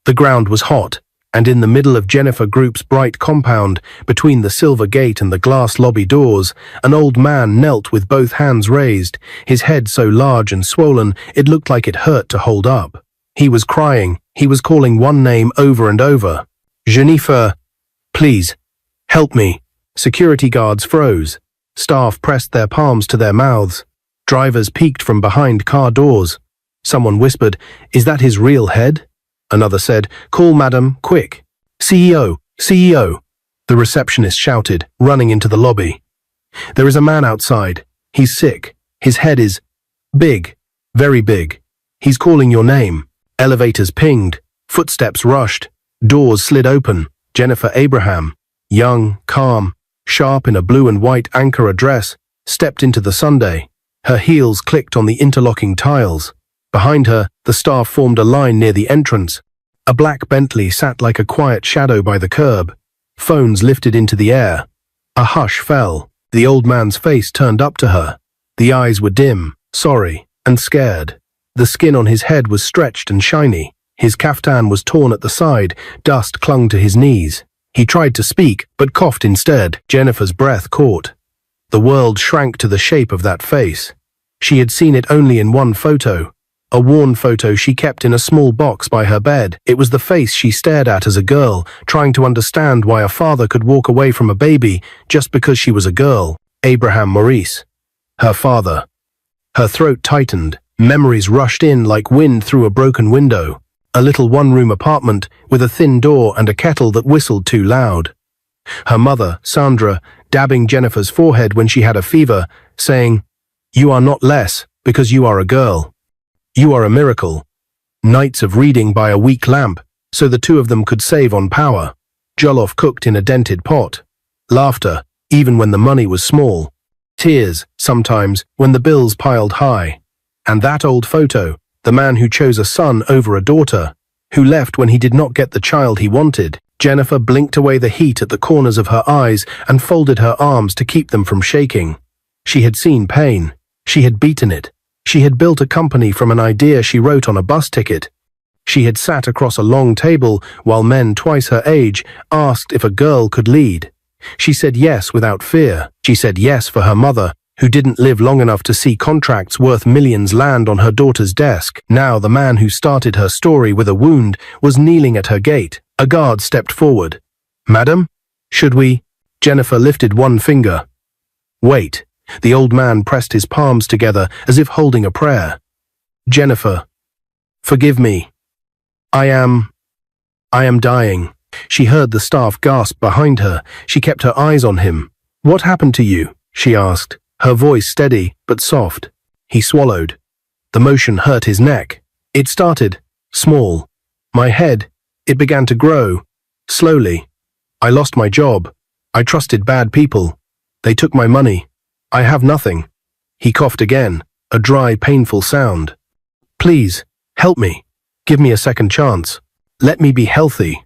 The ground was hot, and in the middle of Jennifer Group's bright compound, between the silver gate and the glass lobby doors, an old man knelt with both hands raised, his head so large and swollen it looked like it hurt to hold up. He was crying. He was calling one name over and over. Jennifer, please, help me. Security guards froze. Staff pressed their palms to their mouths. Drivers peeked from behind car doors. Someone whispered, "Is that his real head?" Another said, "Call madam, quick. CEO, CEO." The receptionist shouted, running into the lobby. "There is a man outside. He's sick. His head is big, very big. He's calling your name." Elevators pinged. Footsteps rushed. Doors slid open. Jennifer Abraham, young, calm, sharp in a blue and white Ankara dress, stepped into the Sunday. Her heels clicked on the interlocking tiles. Behind her, the staff formed a line near the entrance. A black Bentley sat like a quiet shadow by the curb. Phones lifted into the air. A hush fell. The old man's face turned up to her. The eyes were dim, sorry, and scared. The skin on his head was stretched and shiny. His kaftan was torn at the side. Dust clung to his knees. He tried to speak, but coughed instead. Jennifer's breath caught. The world shrank to the shape of that face. She had seen it only in one photo. A worn photo she kept in a small box by her bed. It was the face she stared at as a girl, trying to understand why a father could walk away from a baby just because she was a girl. Abraham Maurice. Her father. Her throat tightened. Memories rushed in like wind through a broken window. A little one-room apartment with a thin door and a kettle that whistled too loud. Her mother, Sandra, dabbing Jennifer's forehead when she had a fever, saying, "You are not less because you are a girl. You are a miracle." Nights of reading by a weak lamp, so the two of them could save on power. Jollof cooked in a dented pot. Laughter, even when the money was small. Tears, sometimes, when the bills piled high. And that old photo, the man who chose a son over a daughter, who left when he did not get the child he wanted. Jennifer blinked away the heat at the corners of her eyes and folded her arms to keep them from shaking. She had seen pain. She had beaten it. She had built a company from an idea she wrote on a bus ticket. She had sat across a long table while men twice her age asked if a girl could lead. She said yes without fear. She said yes for her mother, who didn't live long enough to see contracts worth millions land on her daughter's desk. Now the man who started her story with a wound was kneeling at her gate. A guard stepped forward. "Madam, should we?" Jennifer lifted one finger. "Wait." The old man pressed his palms together as if holding a prayer. "Jennifer, forgive me. I am dying." She heard the staff gasp behind her. She kept her eyes on him. "What happened to you?" she asked, her voice steady but soft. He swallowed. The motion hurt his neck. It started small. My head, it began to grow. Slowly. I lost my job. I trusted bad people. They took my money. I have nothing. He coughed again, a dry, painful sound. "Please, help me. Give me a second chance. Let me be healthy.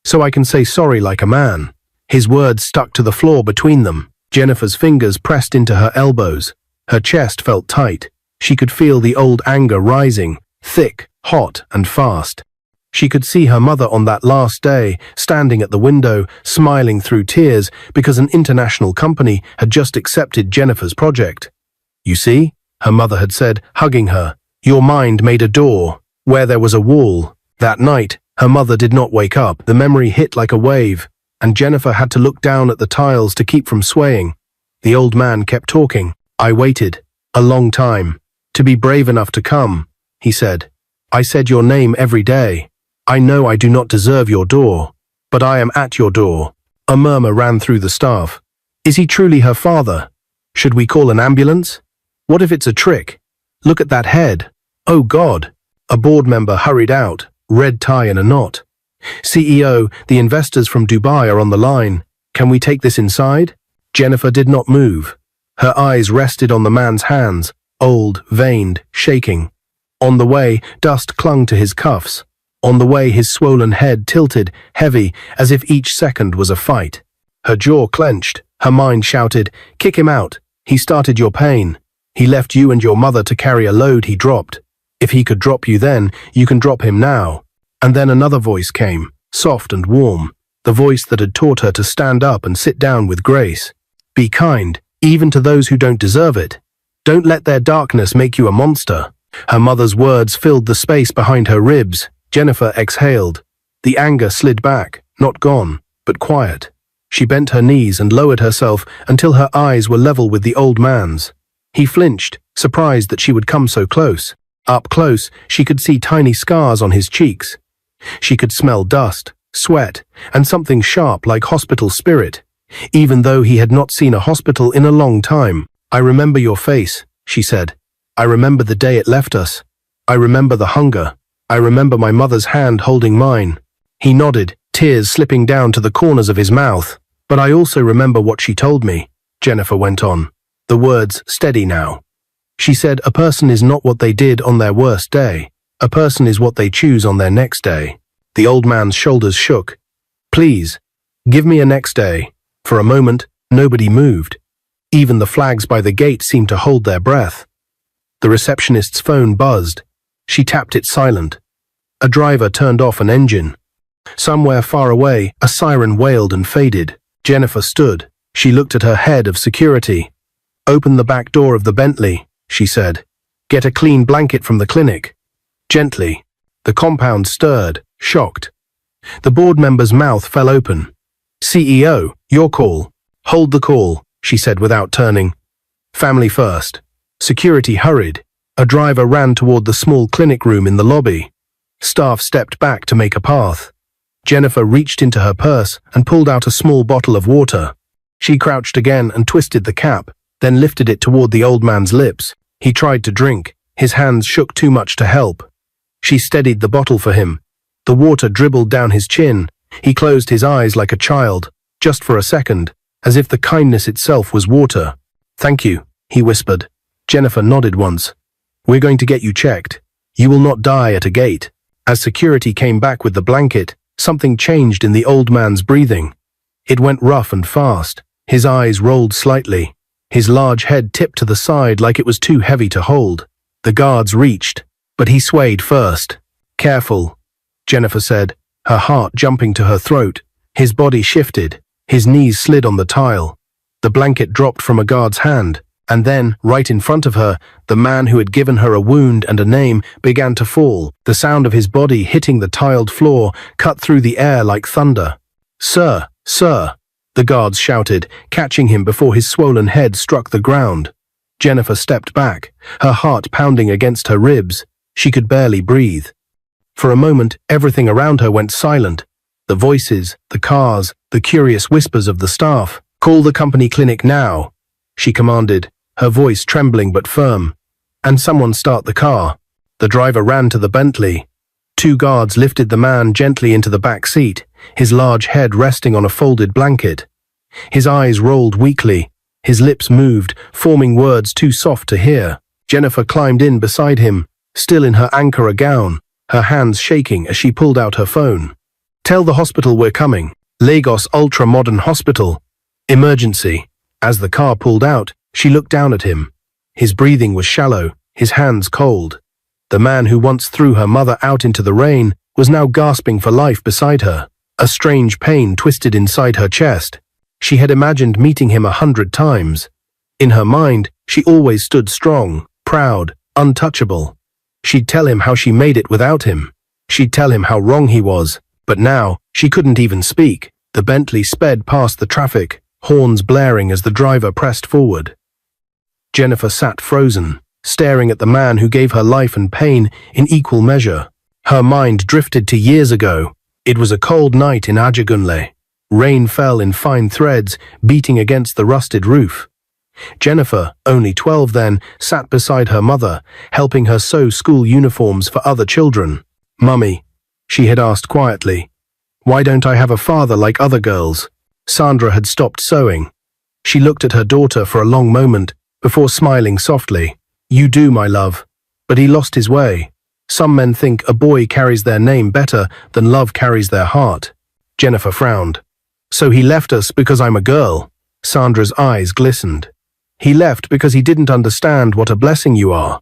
So I can say sorry like a man." His words stuck to the floor between them. Jennifer's fingers pressed into her elbows. Her chest felt tight. She could feel the old anger rising, thick, hot, and fast. She could see her mother on that last day, standing at the window, smiling through tears because an international company had just accepted Jennifer's project. "You see," her mother had said, hugging her, "your mind made a door where there was a wall." That night, her mother did not wake up. The memory hit like a wave, and Jennifer had to look down at the tiles to keep from swaying. The old man kept talking. "I waited, a long time, to be brave enough to come," he said. "I said your name every day. I know I do not deserve your door, but I am at your door." A murmur ran through the staff. "Is he truly her father? Should we call an ambulance? What if it's a trick? Look at that head. Oh God." A board member hurried out, red tie in a knot. "CEO, the investors from Dubai are on the line. Can we take this inside?" Jennifer did not move. Her eyes rested on the man's hands, old, veined, shaking. On the way, dust clung to his cuffs. On the way, his swollen head tilted, heavy, as if each second was a fight. Her jaw clenched. Her mind shouted, "Kick him out. He started your pain. He left you and your mother to carry a load he dropped. If he could drop you then, you can drop him now." And then another voice came, soft and warm, the voice that had taught her to stand up and sit down with grace. Be kind, even to those who don't deserve it. Don't let their darkness make you a monster. Her mother's words filled the space behind her ribs. Jennifer exhaled. The anger slid back, not gone, but quiet. She bent her knees and lowered herself until her eyes were level with the old man's. He flinched, surprised that she would come so close. Up close, she could see tiny scars on his cheeks. She could smell dust, sweat, and something sharp like hospital spirit, even though he had not seen a hospital in a long time. I remember your face, she said. I remember the day it left us. I remember the hunger. I remember my mother's hand holding mine. He nodded, tears slipping down to the corners of his mouth. But I also remember what she told me, Jennifer went on, the words steady now. She said a person is not what they did on their worst day. A person is what they choose on their next day. The old man's shoulders shook. Please, give me a next day. For a moment, nobody moved. Even the flags by the gate seemed to hold their breath. The receptionist's phone buzzed. She tapped it silent. A driver turned off an engine. Somewhere far away, a siren wailed and faded. Jennifer stood. She looked at her head of security. Open the back door of the Bentley, she said. Get a clean blanket from the clinic. Gently. The compound stirred, shocked. The board member's mouth fell open. CEO, your call. Hold the call, she said without turning. Family first. Security hurried. A driver ran toward the small clinic room in the lobby. Staff stepped back to make a path. Jennifer reached into her purse and pulled out a small bottle of water. She crouched again and twisted the cap, then lifted it toward the old man's lips. He tried to drink. His hands shook too much to help. She steadied the bottle for him. The water dribbled down his chin. He closed his eyes like a child, just for a second, as if the kindness itself was water. Thank you, he whispered. Jennifer nodded once. We're going to get you checked. You will not die at a gate. As security came back with the blanket, something changed in the old man's breathing. It went rough and fast. His eyes rolled slightly. His large head tipped to the side like it was too heavy to hold. The guards reached, but he swayed first. Careful, Jennifer said, her heart jumping to her throat. His body shifted. His knees slid on the tile. The blanket dropped from a guard's hand, and then, right in front of her, the man who had given her a wound and a name began to fall. The sound of his body hitting the tiled floor cut through the air like thunder. Sir, sir, the guards shouted, catching him before his swollen head struck the ground. Jennifer stepped back, her heart pounding against her ribs. She could barely breathe. For a moment, everything around her went silent. The voices, the cars, the curious whispers of the staff. Call the company clinic now, she commanded, her voice trembling but firm. And someone start the car. The driver ran to the Bentley. Two guards lifted the man gently into the back seat, his large head resting on a folded blanket. His eyes rolled weakly. His lips moved, forming words too soft to hear. Jennifer climbed in beside him, still in her Ankara gown, her hands shaking as she pulled out her phone. Tell the hospital we're coming. Lagos ultra-modern hospital. Emergency. As the car pulled out, she looked down at him. His breathing was shallow, his hands cold. The man who once threw her mother out into the rain was now gasping for life beside her. A strange pain twisted inside her chest. She had imagined meeting him 100 times. In her mind, she always stood strong, proud, untouchable. She'd tell him how she made it without him. She'd tell him how wrong he was. But now, she couldn't even speak. The Bentley sped past the traffic, horns blaring as the driver pressed forward. Jennifer sat frozen, staring at the man who gave her life and pain in equal measure. Her mind drifted to years ago. It was a cold night in Ajagunle. Rain fell in fine threads, beating against the rusted roof. Jennifer, only 12 then, sat beside her mother, helping her sew school uniforms for other children. Mummy, she had asked quietly, why don't I have a father like other girls? Sandra had stopped sewing. She looked at her daughter for a long moment before smiling softly. You do, my love. But he lost his way. Some men think a boy carries their name better than love carries their heart. Jennifer frowned. So he left us because I'm a girl. Sandra's eyes glistened. He left because he didn't understand what a blessing you are.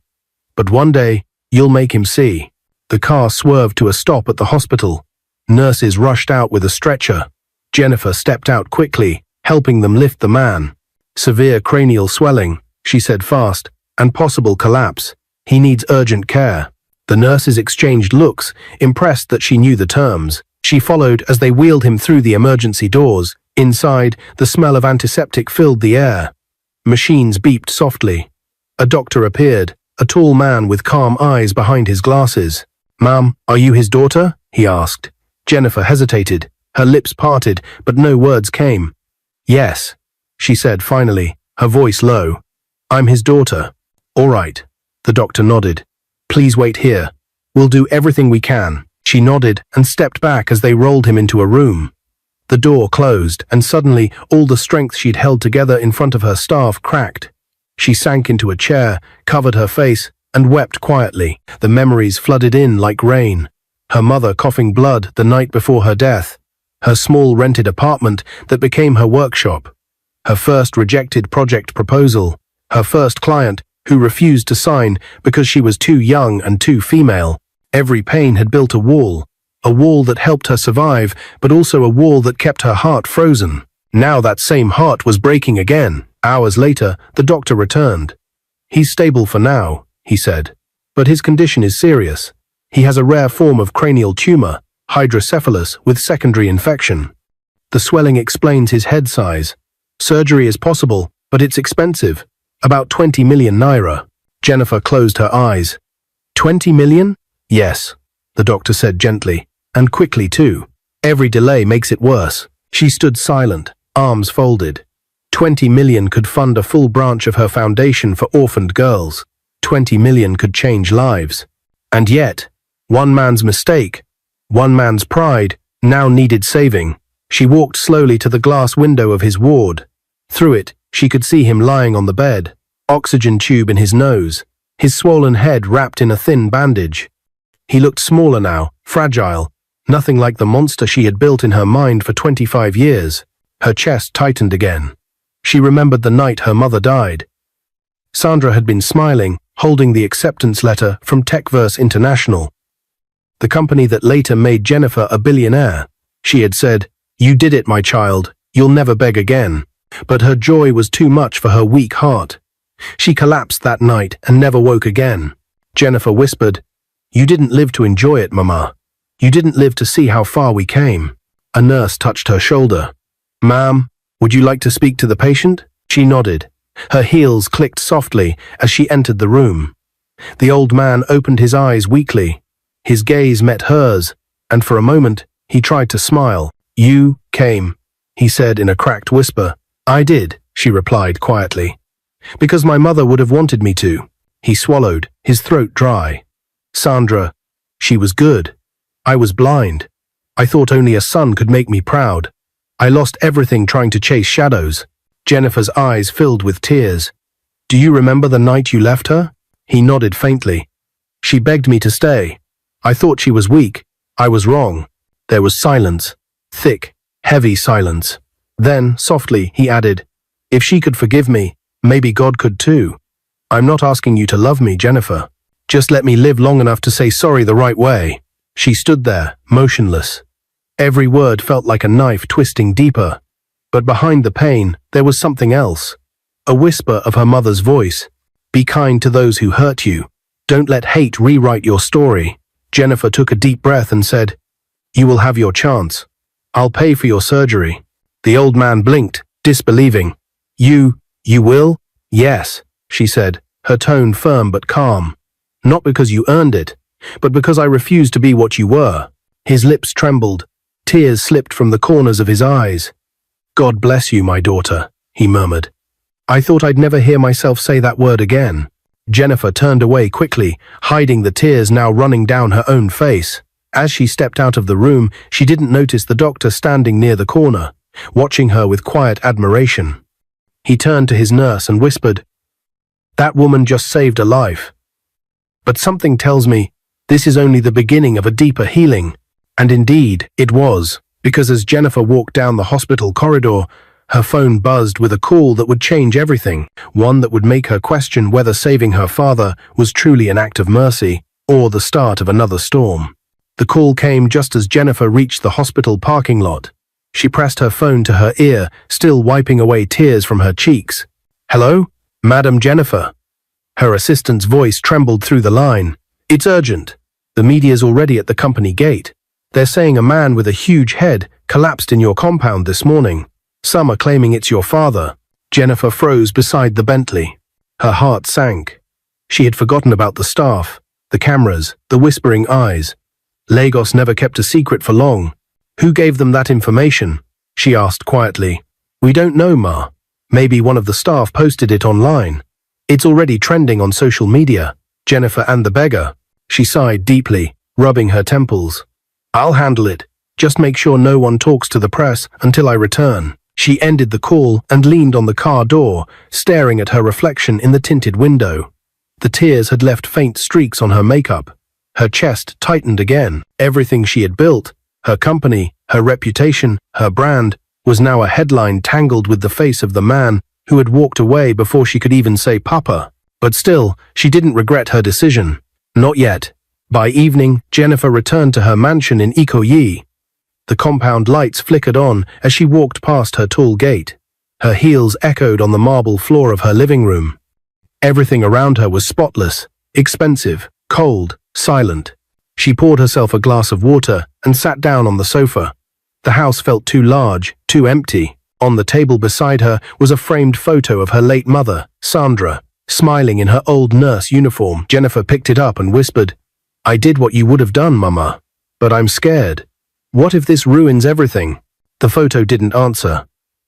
But one day, you'll make him see. The car swerved to a stop at the hospital. Nurses rushed out with a stretcher. Jennifer stepped out quickly, helping them lift the man. Severe cranial swelling, she said fast, and possible collapse. He needs urgent care. The nurses exchanged looks, impressed that she knew the terms. She followed as they wheeled him through the emergency doors. Inside, the smell of antiseptic filled the air. Machines beeped softly. A doctor appeared, a tall man with calm eyes behind his glasses. "Ma'am, are you his daughter?" he asked. Jennifer hesitated, her lips parted, but no words came. "Yes," she said finally, her voice low. "I'm his daughter." "All right," the doctor nodded. "Please wait here. We'll do everything we can." She nodded and stepped back as they rolled him into a room. The door closed, and suddenly all the strength she'd held together in front of her staff cracked. She sank into a chair, covered her face, and wept quietly. The memories flooded in like rain. Her mother coughing blood the night before her death. Her small rented apartment that became her workshop. Her first rejected project proposal. Her first client who refused to sign because she was too young and too female. Every pain had built a wall that helped her survive, but also a wall that kept her heart frozen. Now that same heart was breaking again. Hours later, the doctor returned. "He's stable for now," he said, "but his condition is serious. He has a rare form of cranial tumor, hydrocephalus, with secondary infection. The swelling explains his head size. Surgery is possible, but it's expensive. About 20 million naira. Jennifer closed her eyes. 20 million? Yes, the doctor said gently, and quickly too. Every delay makes it worse. She stood silent, arms folded. 20 million could fund a full branch of her foundation for orphaned girls. 20 million could change lives. And yet, one man's mistake, one man's pride, now needed saving. She walked slowly to the glass window of his ward. Through it, she could see him lying on the bed, oxygen tube in his nose, his swollen head wrapped in a thin bandage. He looked smaller now, fragile, nothing like the monster she had built in her mind for 25 years. Her chest tightened again. She remembered the night her mother died. Sandra had been smiling, holding the acceptance letter from Techverse International, the company that later made Jennifer a billionaire. She had said, "You did it, my child. You'll never beg again." But her joy was too much for her weak heart. She collapsed that night and never woke again. Jennifer whispered, "You didn't live to enjoy it, Mama. You didn't live to see how far we came." A nurse touched her shoulder. "Ma'am, would you like to speak to the patient?" She nodded. Her heels clicked softly as she entered the room. The old man opened his eyes weakly. His gaze met hers, and for a moment, he tried to smile. "You came," he said in a cracked whisper. "I did," she replied quietly. "Because my mother would have wanted me to." He swallowed, his throat dry. "Sandra, she was good. I was blind. I thought only a son could make me proud. I lost everything trying to chase shadows." Jennifer's eyes filled with tears. "Do you remember the night you left her?" He nodded faintly. "She begged me to stay. I thought she was weak. I was wrong." There was silence. Thick, heavy silence. Then, softly, he added, "If she could forgive me, maybe God could too. I'm not asking you to love me, Jennifer. Just let me live long enough to say sorry the right way." She stood there, motionless. Every word felt like a knife twisting deeper. But behind the pain, there was something else. A whisper of her mother's voice. "Be kind to those who hurt you. Don't let hate rewrite your story." Jennifer took a deep breath and said, "You will have your chance. I'll pay for your surgery." The old man blinked, disbelieving. You will?" "Yes," she said, her tone firm but calm. "Not because you earned it, but because I refuse to be what you were." His lips trembled. Tears slipped from the corners of his eyes. "God bless you, my daughter," he murmured. I thought I'd never hear myself say that word again. Jennifer turned away quickly, hiding the tears now running down her own face. As she stepped out of the room, she didn't notice the doctor standing near the corner, watching her with quiet admiration. He turned to his nurse and whispered, "That woman just saved a life. But something tells me this is only the beginning of a deeper healing." And indeed, it was, because as Jennifer walked down the hospital corridor, her phone buzzed with a call that would change everything, one that would make her question whether saving her father was truly an act of mercy or the start of another storm. The call came just as Jennifer reached the hospital parking lot. She pressed her phone to her ear, still wiping away tears from her cheeks. "Hello? Madam Jennifer?" Her assistant's voice trembled through the line. "It's urgent. The media's already at the company gate. They're saying a man with a huge head collapsed in your compound this morning. Some are claiming it's your father." Jennifer froze beside the Bentley. Her heart sank. She had forgotten about the staff, the cameras, the whispering eyes. Lagos never kept a secret for long. "Who gave them that information?" she asked quietly. "We don't know, Ma. Maybe one of the staff posted it online. It's already trending on social media." Jennifer and the beggar. She sighed deeply, rubbing her temples. "I'll handle it. Just make sure no one talks to the press until I return." She ended the call and leaned on the car door, staring at her reflection in the tinted window. The tears had left faint streaks on her makeup. Her chest tightened again. Everything she had built, her company, her reputation, her brand, was now a headline tangled with the face of the man who had walked away before she could even say Papa. But still, she didn't regret her decision. Not yet. By evening, Jennifer returned to her mansion in Ikoyi. The compound lights flickered on as she walked past her tall gate. Her heels echoed on the marble floor of her living room. Everything around her was spotless, expensive, cold, silent. She poured herself a glass of water and sat down on the sofa. The house felt too large, too empty. On the table beside her was a framed photo of her late mother, Sandra, smiling in her old nurse uniform. Jennifer picked it up and whispered, "I did what you would have done, Mama, but I'm scared. What if this ruins everything?" The photo didn't answer.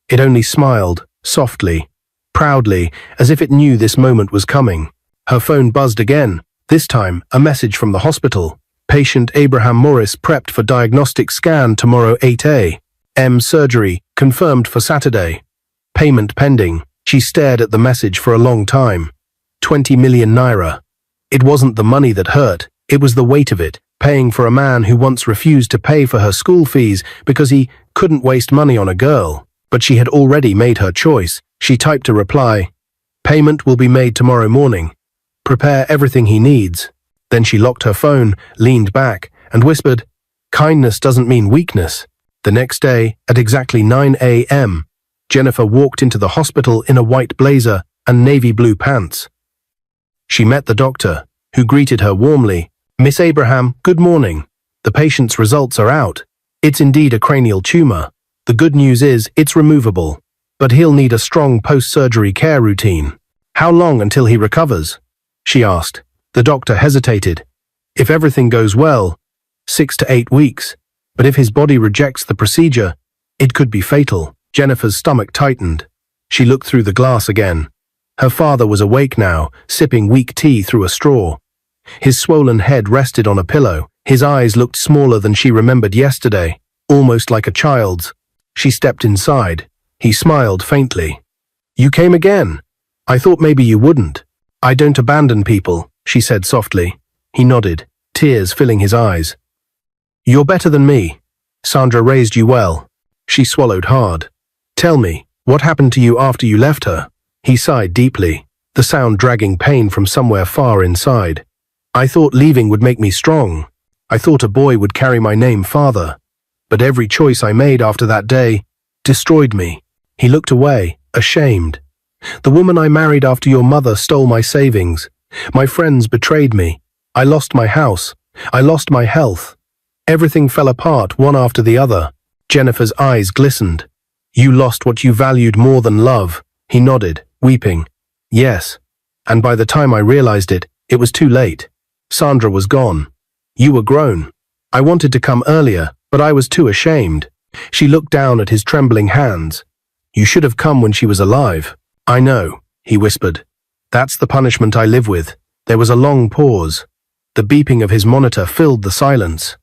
It only smiled, softly, proudly, as if it knew this moment was coming. Her phone buzzed again, this time a message from the hospital. "Patient Abraham Morris prepped for diagnostic scan tomorrow 8 a.m. Surgery confirmed for Saturday. Payment pending." She stared at the message for a long time. 20 million naira. It wasn't the money that hurt, it was the weight of it. Paying for a man who once refused to pay for her school fees because he couldn't waste money on a girl. But she had already made her choice. She typed a reply. "Payment will be made tomorrow morning. Prepare everything he needs." Then she locked her phone, leaned back, and whispered, "Kindness doesn't mean weakness." The next day, at exactly 9 a.m., Jennifer walked into the hospital in a white blazer and navy blue pants. She met the doctor, who greeted her warmly. "Miss Abraham, good morning. The patient's results are out. It's indeed a cranial tumor. The good news is it's removable, but he'll need a strong post-surgery care routine." "How long until he recovers?" she asked. The doctor hesitated. "If everything goes well, 6 to 8 weeks. But if his body rejects the procedure, it could be fatal." Jennifer's stomach tightened. She looked through the glass again. Her father was awake now, sipping weak tea through a straw. His swollen head rested on a pillow. His eyes looked smaller than she remembered yesterday, almost like a child's. She stepped inside. He smiled faintly. "You came again. I thought maybe you wouldn't." "I don't abandon people," she said softly. He nodded, tears filling his eyes. "You're better than me. Sandra raised you well." She swallowed hard. "Tell me, what happened to you after you left her?" He sighed deeply, the sound dragging pain from somewhere far inside. "I thought leaving would make me strong. I thought a boy would carry my name farther. But every choice I made after that day destroyed me." He looked away, ashamed. "The woman I married after your mother stole my savings. My friends betrayed me. I lost my house. I lost my health. Everything fell apart one after the other." Jennifer's eyes glistened. "You lost what you valued more than love." He nodded, weeping. "Yes. And by the time I realized it, it was too late. Sandra was gone. You were grown. I wanted to come earlier, but I was too ashamed." She looked down at his trembling hands. "You should have come when she was alive." "I know," he whispered. "That's the punishment I live with." There was a long pause. The beeping of his monitor filled the silence.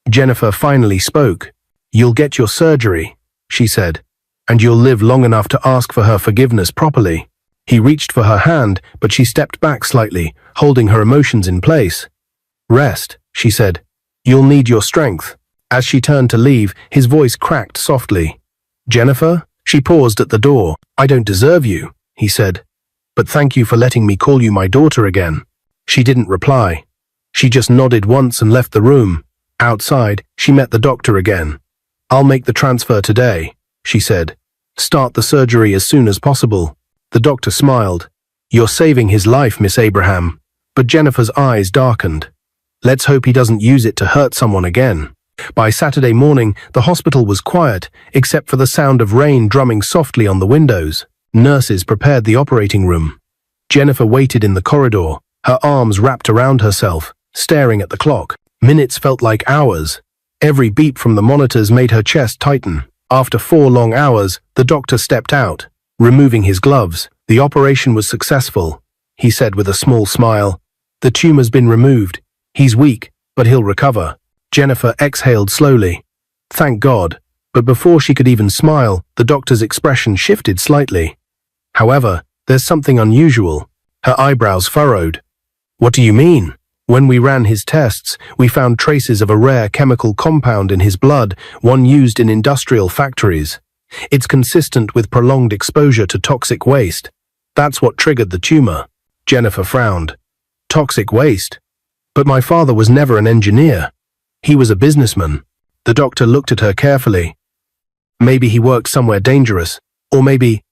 Jennifer finally spoke. "You'll get your surgery," she said, "and you'll live long enough to ask for her forgiveness properly." He reached for her hand, but she stepped back slightly, holding her emotions in place. "Rest," she said. "You'll need your strength." As she turned to leave, his voice cracked softly. "Jennifer?" She paused at the door. "I don't deserve you," he said, "but thank you for letting me call you my daughter again." She didn't reply. She just nodded once and left the room. Outside, she met the doctor again. "I'll make the transfer today," she said. "Start the surgery as soon as possible." The doctor smiled. "You're saving his life, Miss Abraham." But Jennifer's eyes darkened. "Let's hope he doesn't use it to hurt someone again." By Saturday morning, the hospital was quiet, except for the sound of rain drumming softly on the windows. Nurses prepared the operating room. Jennifer waited in the corridor, her arms wrapped around herself, staring at the clock. Minutes felt like hours. Every beep from the monitors made her chest tighten. After 4 long hours, the doctor stepped out, removing his gloves. "The operation was successful," he said with a small smile. "The tumor's been removed. He's weak, but he'll recover." Jennifer exhaled slowly. "Thank God." But before she could even smile, the doctor's expression shifted slightly. "However, there's something unusual." Her eyebrows furrowed. "What do you mean?" "When we ran his tests, we found traces of a rare chemical compound in his blood, one used in industrial factories. It's consistent with prolonged exposure to toxic waste. That's what triggered the tumor." Jennifer frowned. "Toxic waste? But my father was never an engineer. He was a businessman." The doctor looked at her carefully. "Maybe he worked somewhere dangerous, or maybe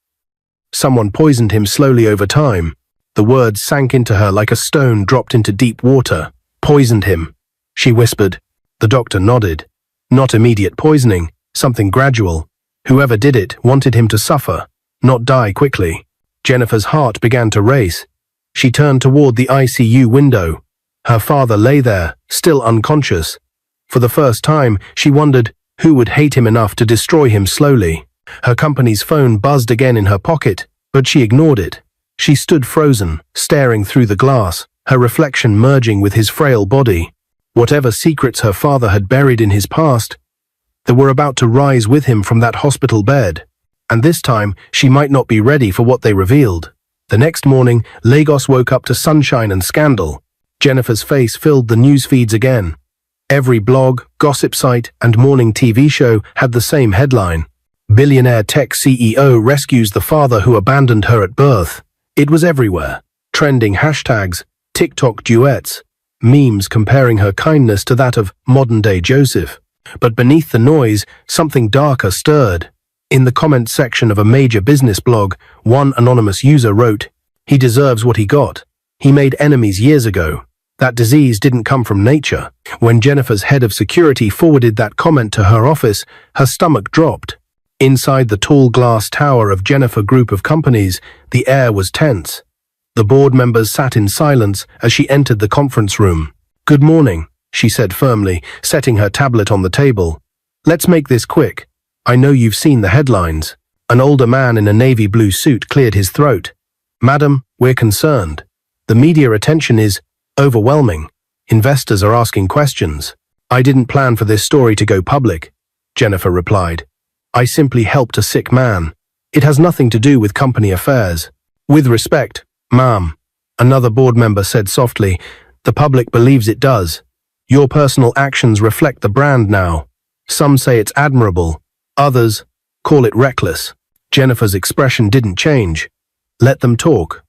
someone poisoned him slowly over time." The words sank into her like a stone dropped into deep water. "Poisoned him," she whispered. The doctor nodded. "Not immediate poisoning, something gradual. Whoever did it wanted him to suffer, not die quickly." Jennifer's heart began to race. She turned toward the ICU window. Her father lay there, still unconscious. For the first time, she wondered who would hate him enough to destroy him slowly. Her company's phone buzzed again in her pocket, but she ignored it. She stood frozen, staring through the glass, her reflection merging with his frail body. Whatever secrets her father had buried in his past, they were about to rise with him from that hospital bed. And this time, she might not be ready for what they revealed. The next morning, Lagos woke up to sunshine and scandal. Jennifer's face filled the news feeds again. Every blog, gossip site, and morning TV show had the same headline: "Billionaire tech CEO rescues the father who abandoned her at birth." It was everywhere. Trending hashtags, TikTok duets, memes comparing her kindness to that of modern-day Joseph. But beneath the noise, something darker stirred. In the comments section of a major business blog, one anonymous user wrote, "He deserves what he got. He made enemies years ago. That disease didn't come from nature." When Jennifer's head of security forwarded that comment to her office, her stomach dropped. Inside the tall glass tower of Jennifer Group of Companies, the air was tense. The board members sat in silence as she entered the conference room. "Good morning," she said firmly, setting her tablet on the table. "Let's make this quick. I know you've seen the headlines." An older man in a navy blue suit cleared his throat. "Madam, we're concerned. The media attention is overwhelming. Investors are asking questions." "I didn't plan for this story to go public," Jennifer replied. "I simply helped a sick man. It has nothing to do with company affairs." "With respect, ma'am," another board member said softly, "the public believes it does. Your personal actions reflect the brand now. Some say it's admirable. Others call it reckless." Jennifer's expression didn't change. "Let them talk.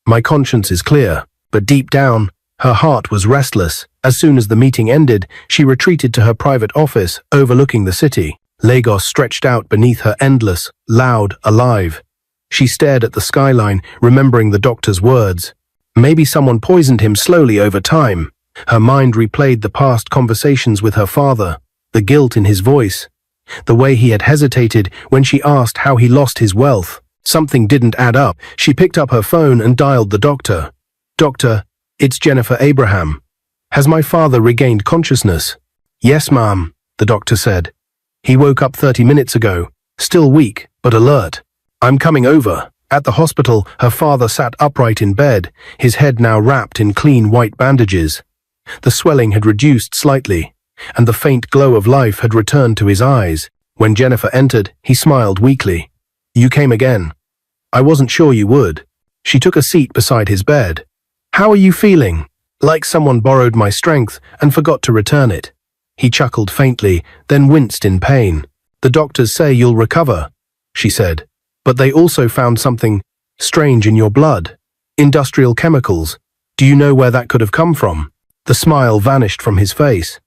My conscience is clear." But deep down, her heart was restless. As soon as the meeting ended, she retreated to her private office overlooking the city. Lagos stretched out beneath her, endless, loud, alive. She stared at the skyline, remembering the doctor's words. Maybe someone poisoned him slowly over time. Her mind replayed the past conversations with her father, the guilt in his voice, the way he had hesitated when she asked how he lost his wealth. Something didn't add up. She picked up her phone and dialed the doctor. "Doctor, it's Jennifer Abraham. Has my father regained consciousness?" "Yes, ma'am," the doctor said. "He woke up 30 minutes ago, still weak, but alert. I'm coming over." At the hospital, her father sat upright in bed, his head now wrapped in clean white bandages. The swelling had reduced slightly, and the faint glow of life had returned to his eyes. When Jennifer entered, he smiled weakly. "You came again. I wasn't sure you would." She took a seat beside his bed. "How are you feeling?" "Like someone borrowed my strength and forgot to return it." He chuckled faintly, then winced in pain. "The doctors say you'll recover," she said. "But they also found something strange in your blood. Industrial chemicals. Do you know where that could have come from?" The smile vanished from his face.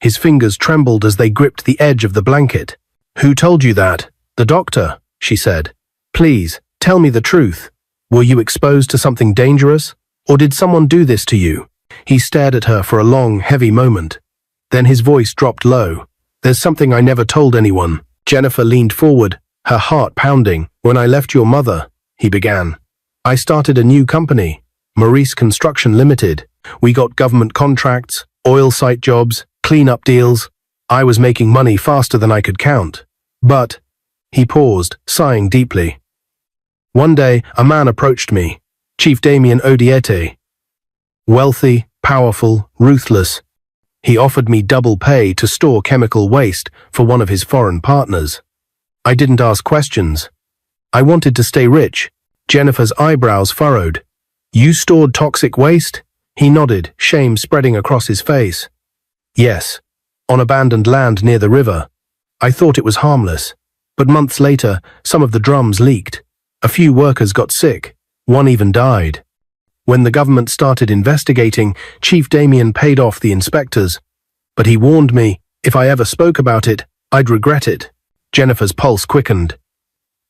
His fingers trembled as they gripped the edge of the blanket. "Who told you that?" "The doctor," she said. "Please, tell me the truth. Were you exposed to something dangerous? Or did someone do this to you?" He stared at her for a long, heavy moment. Then his voice dropped low. "There's something I never told anyone." Jennifer leaned forward, her heart pounding. "When I left your mother," he began, "I started a new company, Maurice Construction Limited. We got government contracts, oil site jobs, clean-up deals. I was making money faster than I could count. But," he paused, sighing deeply. "One day, a man approached me, Chief Damien Odiete. Wealthy, powerful, ruthless. He offered me double pay to store chemical waste for one of his foreign partners. I didn't ask questions. I wanted to stay rich." Jennifer's eyebrows furrowed. "You stored toxic waste?" He nodded, shame spreading across his face. "Yes, on abandoned land near the river. I thought it was harmless. But months later, some of the drums leaked. A few workers got sick. One even died. When the government started investigating, Chief Damien paid off the inspectors. But he warned me, if I ever spoke about it, I'd regret it." Jennifer's pulse quickened.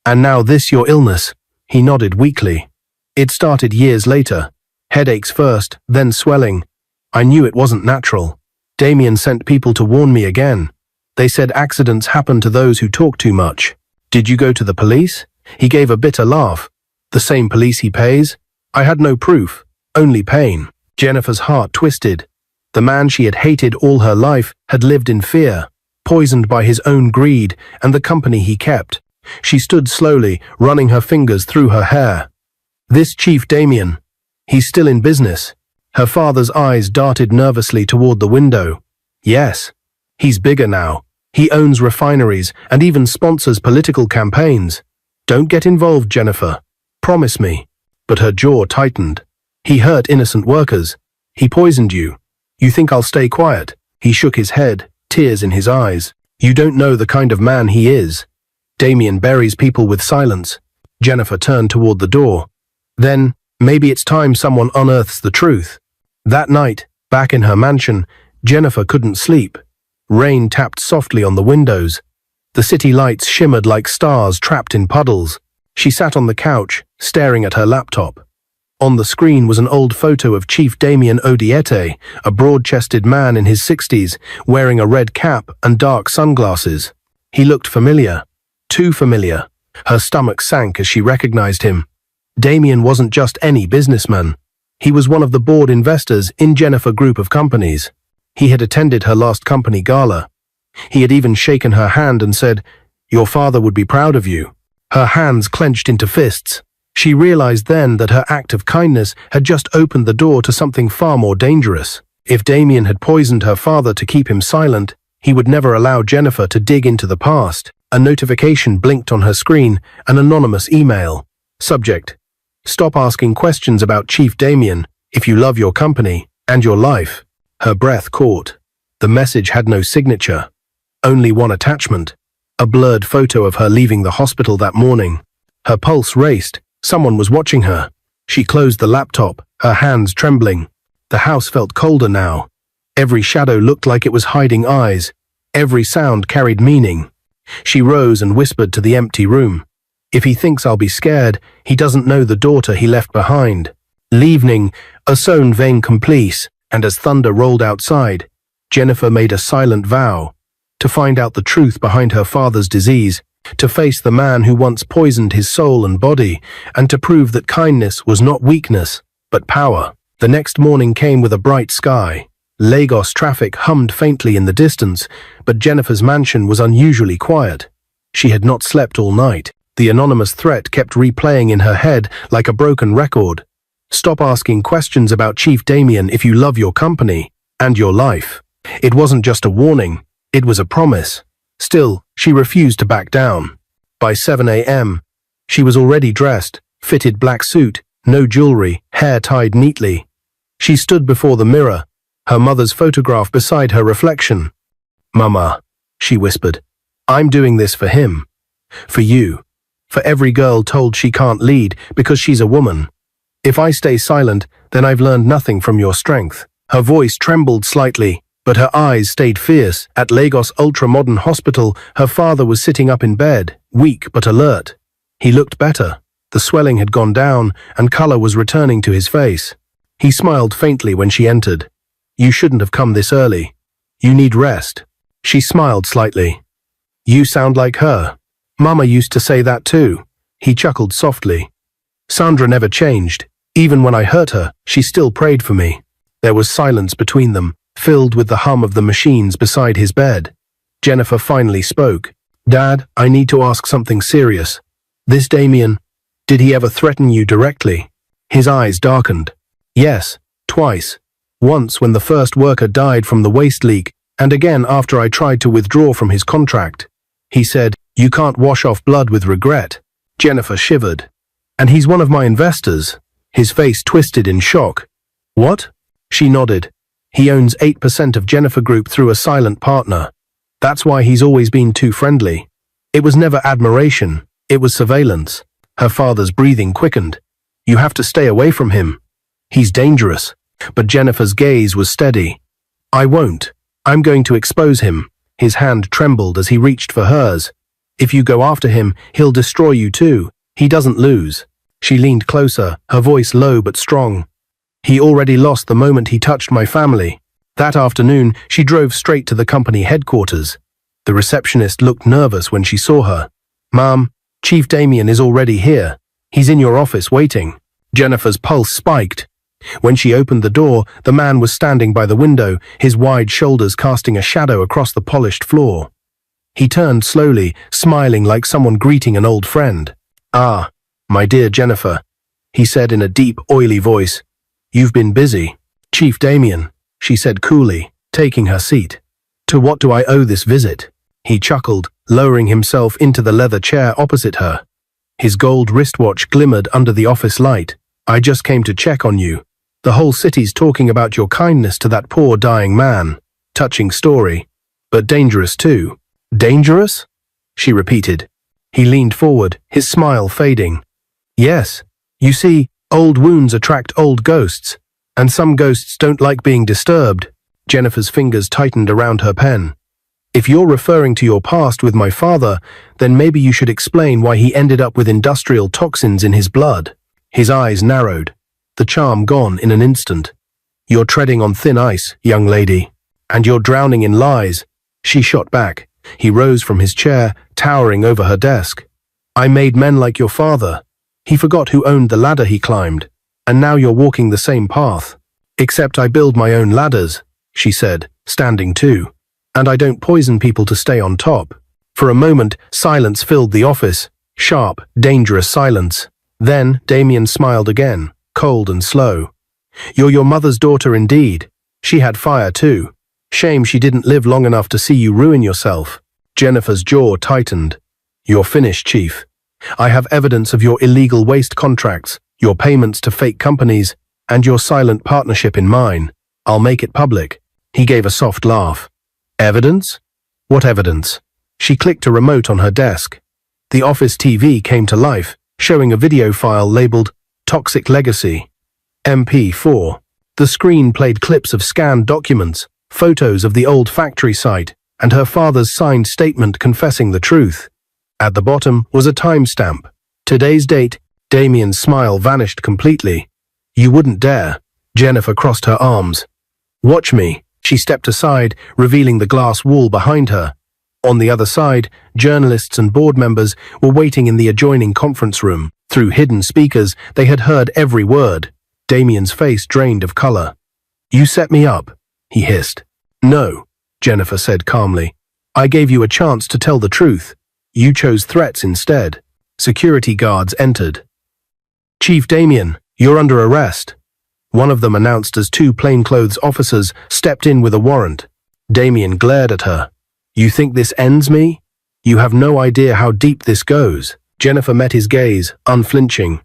"And now this your illness?" He nodded weakly. "It started years later. Headaches first, then swelling. I knew it wasn't natural. Damien sent people to warn me again. They said accidents happen to those who talk too much." "Did you go to the police?" He gave a bitter laugh. "The same police he pays? I had no proof, only pain." Jennifer's heart twisted. The man she had hated all her life had lived in fear, poisoned by his own greed and the company he kept. She stood slowly, running her fingers through her hair. "This Chief Damien, he's still in business." Her father's eyes darted nervously toward the window. "Yes, he's bigger now. He owns refineries and even sponsors political campaigns. Don't get involved, Jennifer. Promise me." But her jaw tightened. "He hurt innocent workers. He poisoned you. You think I'll stay quiet?" He shook his head, tears in his eyes. "You don't know the kind of man he is. Damien buries people with silence." Jennifer turned toward the door. "Then, maybe it's time someone unearths the truth." That night, back in her mansion, Jennifer couldn't sleep. Rain tapped softly on the windows. The city lights shimmered like stars trapped in puddles. She sat on the couch, staring at her laptop. On the screen was an old photo of Chief Damien Odiete, a broad-chested man in his 60s, wearing a red cap and dark sunglasses. He looked familiar. Too familiar. Her stomach sank as she recognized him. Damien wasn't just any businessman. He was one of the board investors in Jennifer Group of companies. He had attended her last company gala. He had even shaken her hand and said, "Your father would be proud of you." Her hands clenched into fists. She realized then that her act of kindness had just opened the door to something far more dangerous. If Damien had poisoned her father to keep him silent, he would never allow Jennifer to dig into the past. A notification blinked on her screen, an anonymous email. Subject: "Stop asking questions about Chief Damien if you love your company and your life." Her breath caught. The message had no signature, only one attachment. A blurred photo of her leaving the hospital that morning. Her pulse raced. Someone was watching her. She closed the laptop, her hands trembling. The house felt colder now. Every shadow looked like it was hiding eyes. Every sound carried meaning. She rose and whispered to the empty room. "If he thinks I'll be scared, he doesn't know the daughter he left behind." L'evening, a son vint complice, and as thunder rolled outside, Jennifer made a silent vow to find out the truth behind her father's disease, to face the man who once poisoned his soul and body, and to prove that kindness was not weakness, but power. The next morning came with a bright sky. Lagos traffic hummed faintly in the distance, but Jennifer's mansion was unusually quiet. She had not slept all night. The anonymous threat kept replaying in her head like a broken record. "Stop asking questions about Chief Damien if you love your company and your life." It wasn't just a warning, it was a promise. Still, she refused to back down. By 7 a.m., she was already dressed, fitted black suit, no jewelry, hair tied neatly. She stood before the mirror, her mother's photograph beside her reflection. "Mama," she whispered, "I'm doing this for him. For you. For every girl told she can't lead because she's a woman. If I stay silent, then I've learned nothing from your strength. Her voice trembled slightly, but her eyes stayed fierce. At Lagos ultra-modern hospital, her father was sitting up in bed, weak but alert. He looked better. The swelling had gone down, and color was returning to his face. He smiled faintly when she entered. "You shouldn't have come this early. You need rest." She smiled slightly. "You sound like her. Mama used to say that too." He chuckled softly. "Sandra never changed. Even when I hurt her, she still prayed for me." There was silence between them, filled with the hum of the machines beside his bed. Jennifer finally spoke. "Dad, I need to ask something serious. This Damien, did he ever threaten you directly?" His eyes darkened. "Yes, twice. Once when the first worker died from the waste leak, and again after I tried to withdraw from his contract. He said, 'You can't wash off blood with regret.'" Jennifer shivered. "And he's one of my investors." His face twisted in shock. "What?" She nodded. "He owns 8% of Jennifer Group through a silent partner. That's why he's always been too friendly. It was never admiration, it was surveillance." Her father's breathing quickened. "You have to stay away from him. He's dangerous." But Jennifer's gaze was steady. "I won't. I'm going to expose him." His hand trembled as he reached for hers. "If you go after him, he'll destroy you too. He doesn't lose." She leaned closer, her voice low but strong. "He already lost the moment he touched my family." That afternoon, she drove straight to the company headquarters. The receptionist looked nervous when she saw her. "Ma'am, Chief Damien is already here. He's in your office waiting." Jennifer's pulse spiked. When she opened the door, the man was standing by the window, his wide shoulders casting a shadow across the polished floor. He turned slowly, smiling like someone greeting an old friend. "Ah, my dear Jennifer," he said in a deep, oily voice. "You've been busy." "Chief Damien," she said coolly, taking her seat. "To what do I owe this visit?" He chuckled, lowering himself into the leather chair opposite her. His gold wristwatch glimmered under the office light. "I just came to check on you. The whole city's talking about your kindness to that poor dying man. Touching story. But dangerous too." "Dangerous?" she repeated. He leaned forward, his smile fading. "Yes. You see, old wounds attract old ghosts, and some ghosts don't like being disturbed." Jennifer's fingers tightened around her pen. "If you're referring to your past with my father, then maybe you should explain why he ended up with industrial toxins in his blood." His eyes narrowed, the charm gone in an instant. "You're treading on thin ice, young lady, and you're drowning in lies." She shot back. He rose from his chair, towering over her desk. "I made men like your father. He forgot who owned the ladder he climbed, and now you're walking the same path." "Except I build my own ladders," she said, standing too. "And I don't poison people to stay on top." For a moment, silence filled the office. Sharp, dangerous silence. Then Damien smiled again, cold and slow. "You're your mother's daughter indeed. She had fire too. Shame she didn't live long enough to see you ruin yourself." Jennifer's jaw tightened. "You're finished, Chief. I have evidence of your illegal waste contracts, your payments to fake companies, and your silent partnership in mine. I'll make it public." He gave a soft laugh. "Evidence? What evidence?" She clicked a remote on her desk. The office TV came to life, showing a video file labeled Toxic Legacy, MP4. The screen played clips of scanned documents, photos of the old factory site, and her father's signed statement confessing the truth. At the bottom was a timestamp. Today's date. Damien's smile vanished completely. "You wouldn't dare." Jennifer crossed her arms. "Watch me." She stepped aside, revealing the glass wall behind her. On the other side, journalists and board members were waiting in the adjoining conference room. Through hidden speakers, they had heard every word. Damien's face drained of color. "You set me up," he hissed. "No," Jennifer said calmly. "I gave you a chance to tell the truth. You chose threats instead." Security guards entered. "Chief Damien, you're under arrest." One of them, announced as two plainclothes officers, stepped in with a warrant. Damien glared at her. "You think this ends me? You have no idea how deep this goes." Jennifer met his gaze, unflinching.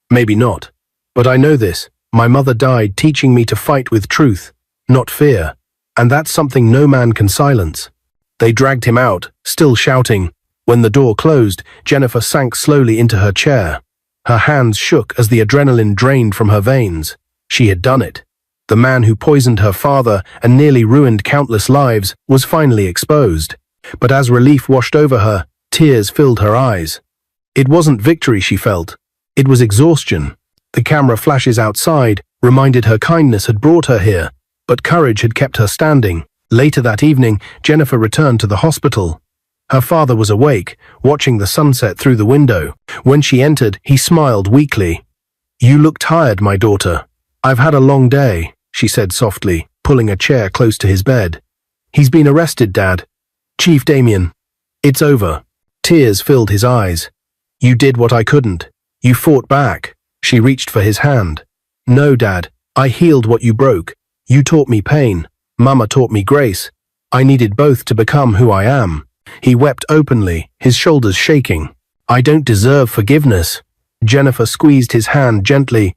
"Maybe not. But I know this. My mother died teaching me to fight with truth, not fear. And that's something no man can silence." They dragged him out, still shouting. When the door closed, Jennifer sank slowly into her chair. Her hands shook as the adrenaline drained from her veins. She had done it. The man who poisoned her father and nearly ruined countless lives was finally exposed. But as relief washed over her, tears filled her eyes. It wasn't victory she felt. It was exhaustion. The camera flashes outside reminded her kindness had brought her here, but courage had kept her standing. Later that evening, Jennifer returned to the hospital. Her father was awake, watching the sunset through the window. When she entered, he smiled weakly. "You look tired, my daughter." "I've had a long day," she said softly, pulling a chair close to his bed. "He's been arrested, Dad. Chief Damien. It's over." Tears filled his eyes. "You did what I couldn't. You fought back." She reached for his hand. "No, Dad. I healed what you broke. You taught me pain. Mama taught me grace. I needed both to become who I am." He wept openly, his shoulders shaking. "I don't deserve forgiveness." Jennifer squeezed his hand gently.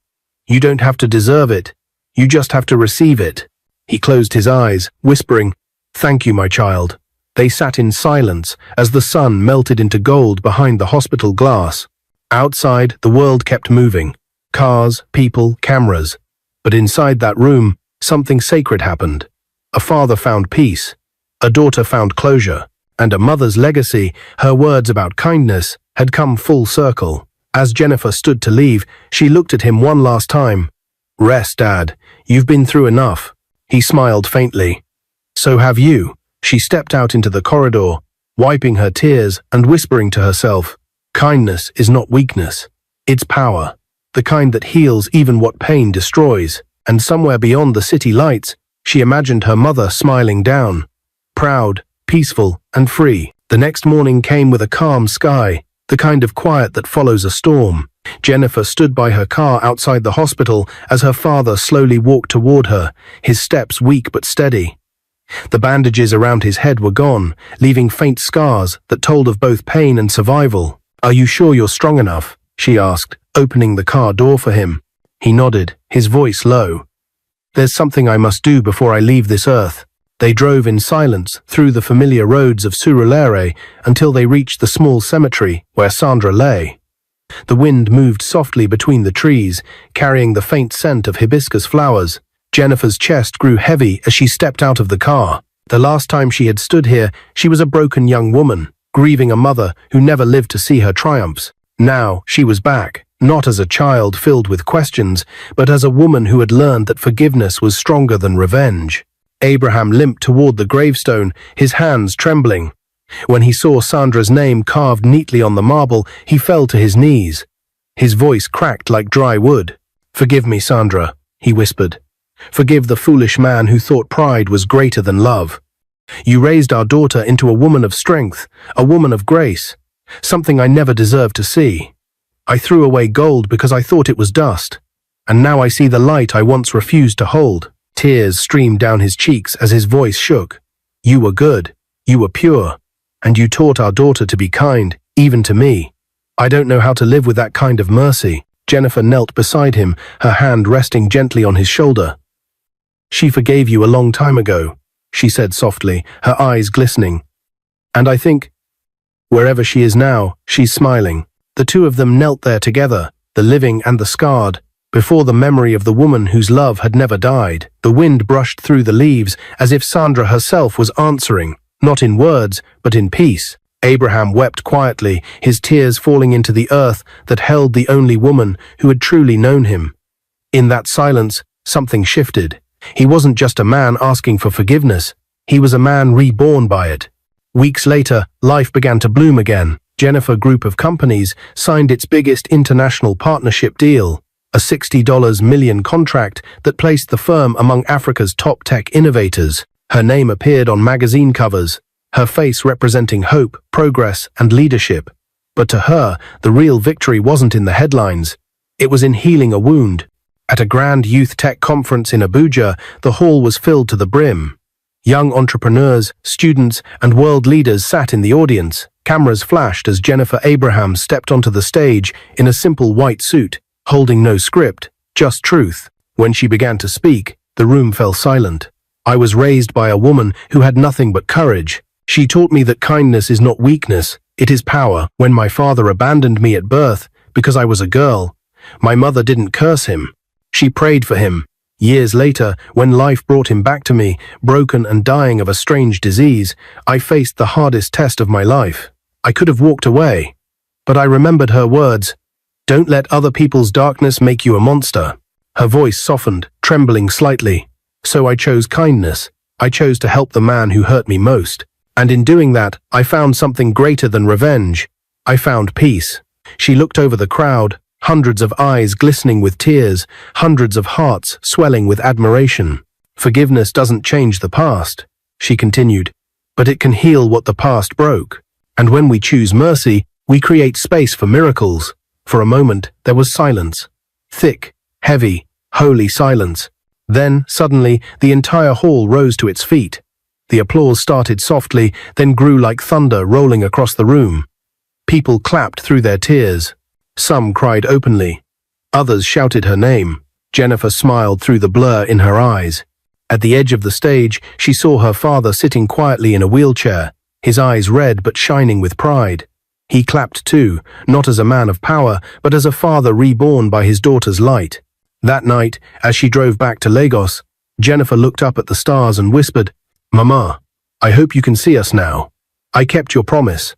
"You don't have to deserve it. You just have to receive it." He closed his eyes, whispering, "Thank you, my child." They sat in silence as the sun melted into gold behind the hospital glass. Outside, the world kept moving. Cars, people, cameras. But inside that room, something sacred happened. A father found peace. A daughter found closure. And a mother's legacy, her words about kindness, had come full circle. As Jennifer stood to leave, she looked at him one last time. "Rest, Dad. You've been through enough." He smiled faintly. "So have you." She stepped out into the corridor, wiping her tears and whispering to herself, "Kindness is not weakness. It's power. The kind that heals even what pain destroys." And somewhere beyond the city lights, she imagined her mother smiling down. Proud, peaceful, and free. The next morning came with a calm sky, the kind of quiet that follows a storm. Jennifer stood by her car outside the hospital as her father slowly walked toward her, his steps weak but steady. The bandages around his head were gone, leaving faint scars that told of both pain and survival. "Are you sure you're strong enough?" she asked, opening the car door for him. He nodded, his voice low. "There's something I must do before I leave this earth." They drove in silence through the familiar roads of Surulere until they reached the small cemetery where Sandra lay. The wind moved softly between the trees, carrying the faint scent of hibiscus flowers. Jennifer's chest grew heavy as she stepped out of the car. The last time she had stood here, she was a broken young woman, grieving a mother who never lived to see her triumphs. Now she was back, not as a child filled with questions, but as a woman who had learned that forgiveness was stronger than revenge. Abraham limped toward the gravestone, his hands trembling. When he saw Sandra's name carved neatly on the marble, he fell to his knees. His voice cracked like dry wood. "Forgive me, Sandra," he whispered. "Forgive the foolish man who thought pride was greater than love. You raised our daughter into a woman of strength, a woman of grace, something I never deserved to see. I threw away gold because I thought it was dust, and now I see the light I once refused to hold." Tears streamed down his cheeks as his voice shook. "You were good, you were pure, and you taught our daughter to be kind, even to me. I don't know how to live with that kind of mercy." Jennifer knelt beside him, her hand resting gently on his shoulder. "She forgave you a long time ago," she said softly, her eyes glistening. "And I think, wherever she is now, she's smiling." The two of them knelt there together, the living and the scarred, before the memory of the woman whose love had never died. The wind brushed through the leaves as if Sandra herself was answering, not in words, but in peace. Abraham wept quietly, his tears falling into the earth that held the only woman who had truly known him. In that silence, something shifted. He wasn't just a man asking for forgiveness. He was a man reborn by it. Weeks later, life began to bloom again. Jennifer Group of Companies signed its biggest international partnership deal, a $60 million contract that placed the firm among Africa's top tech innovators. Her name appeared on magazine covers, her face representing hope, progress, and leadership. But to her, the real victory wasn't in the headlines. It was in healing a wound. At a grand youth tech conference in Abuja, the hall was filled to the brim. Young entrepreneurs, students, and world leaders sat in the audience. Cameras flashed as Jennifer Abraham stepped onto the stage in a simple white suit, holding no script, just truth. When she began to speak, the room fell silent. "I was raised by a woman who had nothing but courage. She taught me that kindness is not weakness, it is power. When my father abandoned me at birth because I was a girl, my mother didn't curse him. She prayed for him. Years later, when life brought him back to me, broken and dying of a strange disease, I faced the hardest test of my life. I could have walked away, but I remembered her words, "Don't let other people's darkness make you a monster." Her voice softened, trembling slightly. So I chose kindness. I chose to help the man who hurt me most. And in doing that, I found something greater than revenge. I found peace. She looked over the crowd, hundreds of eyes glistening with tears, hundreds of hearts swelling with admiration. "Forgiveness doesn't change the past," she continued, "but it can heal what the past broke. And when we choose mercy, we create space for miracles." For a moment, there was silence. Thick, heavy, holy silence. Then, suddenly, the entire hall rose to its feet. The applause started softly, then grew like thunder rolling across the room. People clapped through their tears. Some cried openly. Others shouted her name. Jennifer smiled through the blur in her eyes. At the edge of the stage, she saw her father sitting quietly in a wheelchair, his eyes red but shining with pride. He clapped too, not as a man of power, but as a father reborn by his daughter's light. That night, as she drove back to Lagos, Jennifer looked up at the stars and whispered, "Mama, I hope you can see us now. I kept your promise.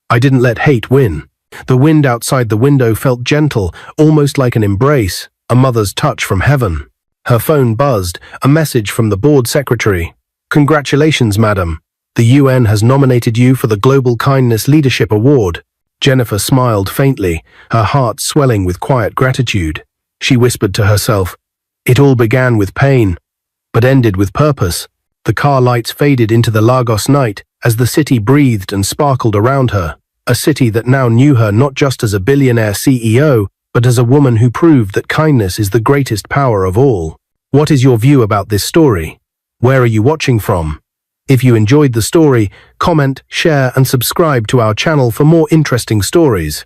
I didn't let hate win." The wind outside the window felt gentle, almost like an embrace, a mother's touch from heaven. Her phone buzzed, a message from the board secretary. "Congratulations, madam. The UN has nominated you for the Global Kindness Leadership Award." Jennifer smiled faintly, her heart swelling with quiet gratitude. She whispered to herself, "It all began with pain, but ended with purpose." The car lights faded into the Lagos night as the city breathed and sparkled around her. A city that now knew her not just as a billionaire CEO, but as a woman who proved that kindness is the greatest power of all. What is your view about this story? Where are you watching from? If you enjoyed the story, comment, share, and subscribe to our channel for more interesting stories.